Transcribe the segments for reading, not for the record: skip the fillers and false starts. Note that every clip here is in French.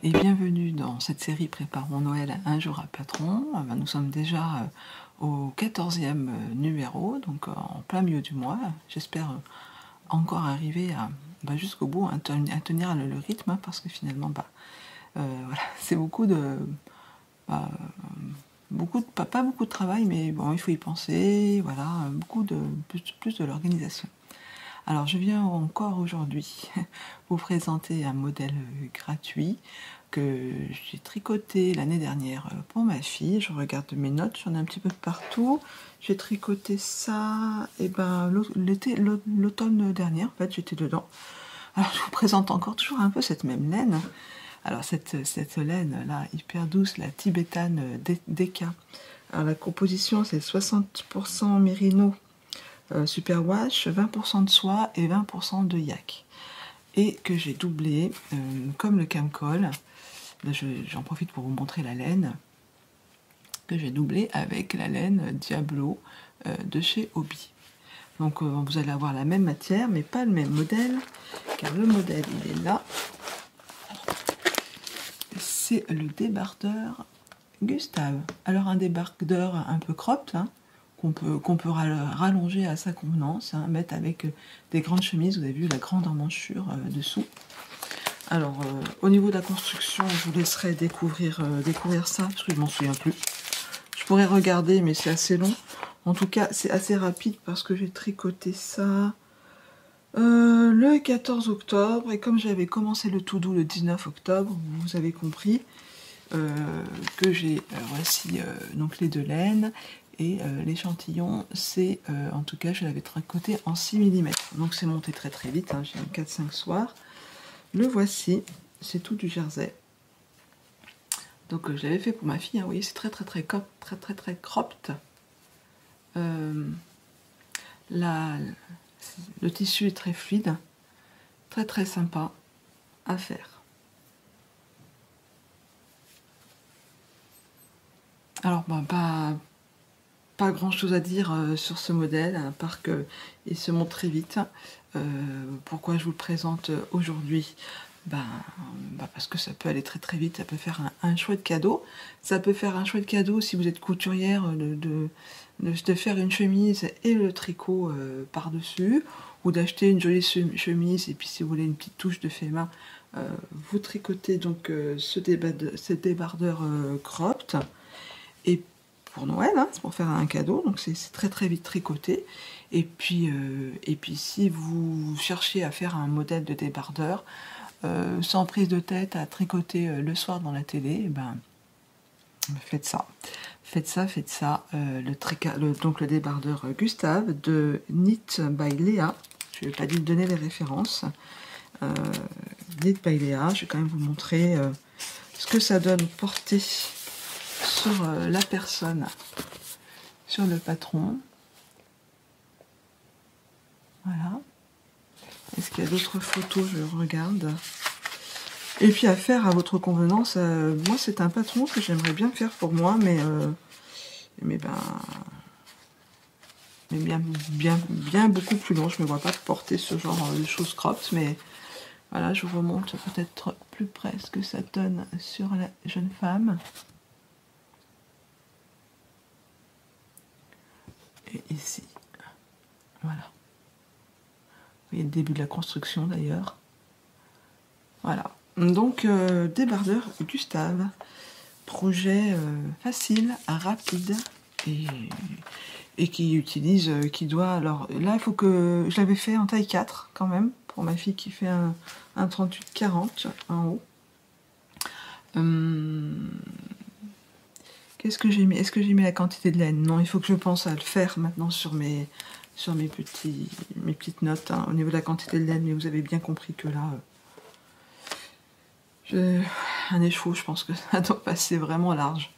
et bienvenue dans cette série Préparons Noël un jour à Patron. Nous sommes déjà au 14e numéro, donc en plein milieu du mois. J'espère encore arriver à, jusqu'au bout, à tenir le rythme, parce que finalement, voilà, c'est beaucoup de... pas beaucoup de travail, mais bon, il faut y penser, voilà, plus de l'organisation. Alors je viens encore aujourd'hui vous présenter un modèle gratuit que j'ai tricoté l'année dernière pour ma fille. Je regarde mes notes, j'en ai un petit peu partout. J'ai tricoté ça l'automne dernier, en fait j'étais dedans. Alors je vous présente encore toujours un peu cette même laine. Alors cette laine là, hyper douce, la tibétane Deka. Alors la composition c'est 60% mérino, superwash, 20% de soie et 20% de yak. Et que j'ai doublé, comme le camcol, j'en profite pour vous montrer la laine, que j'ai doublé avec la laine Diablo de chez Hobby. Donc vous allez avoir la même matière, mais pas le même modèle, car le modèle il est là. C'est le débardeur Gustave. Alors un débardeur un peu cropped, hein, qu'on peut rallonger à sa convenance, hein, mettre avec des grandes chemises. Vous avez vu la grande emmanchure dessous. Alors au niveau de la construction, je vous laisserai découvrir ça, parce que je m'en souviens plus. Je pourrais regarder, mais c'est assez long. En tout cas, c'est assez rapide parce que j'ai tricoté ça le 14 octobre. Et comme j'avais commencé le tout doux le 19 octobre, vous avez compris que j'ai voici donc les deux laines. Et l'échantillon, c'est, en tout cas, je l'avais tricoté en 6 mm. Donc c'est monté très très vite, hein, j'ai un 4-5 soirs. Le voici, c'est tout du jersey. Donc je l'avais fait pour ma fille, hein, vous voyez, c'est très cropped. Le tissu est très fluide, très sympa à faire. Alors pas grand chose à dire sur ce modèle, à part qu'il se monte très vite. Pourquoi je vous le présente aujourd'hui? Parce que ça peut aller très vite, ça peut faire un chouette cadeau. Ça peut faire un chouette cadeau si vous êtes couturière de faire une chemise et le tricot par-dessus, ou d'acheter une jolie chemise et puis si vous voulez une petite touche de fait main, vous tricotez donc ce débardeur cropped. Et pour Noël, hein, c'est pour faire un cadeau, donc c'est très vite tricoté. Et puis si vous cherchez à faire un modèle de débardeur sans prise de tête, à tricoter le soir dans la télé, faites ça. Donc le débardeur Gustave de Knit by Léa. Je ne vais pas donner les références. Knit by Léa, je vais quand même vous montrer ce que ça donne porté sur la personne, sur le patron. Voilà. Est-ce qu'il y a d'autres photos? Je regarde. Et puis à faire à votre convenance. Moi, c'est un patron que j'aimerais bien faire pour moi, mais bien beaucoup plus long. Je ne me vois pas porter ce genre de choses cropped, mais voilà, je vous remonte peut-être plus près ce que ça donne sur la jeune femme. Et ici, voilà. Vous voyez le début de la construction d'ailleurs. Voilà. Donc, débardeur Gustave. Projet facile, rapide et qui utilise, qui doit... Alors là, il faut que... Je l'avais fait en taille 4 quand même, pour ma fille qui fait un 38-40 en haut. Qu'est-ce que j'ai mis? Est-ce que j'ai mis la quantité de laine? Non, il faut que je pense à le faire maintenant sur mes petites notes, hein, au niveau de la quantité de laine, mais vous avez bien compris que là, un écheveau, je pense que ça doit passer vraiment large.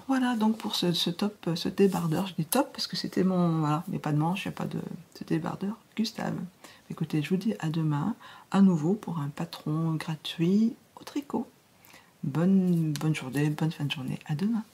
Voilà, donc pour ce débardeur, je dis top parce que c'était mon... Voilà, mais pas de manche, il n'y a pas de ce débardeur Gustave. Écoutez, je vous dis à demain, à nouveau pour un patron gratuit au tricot. Bonne journée, bonne fin de journée, à demain.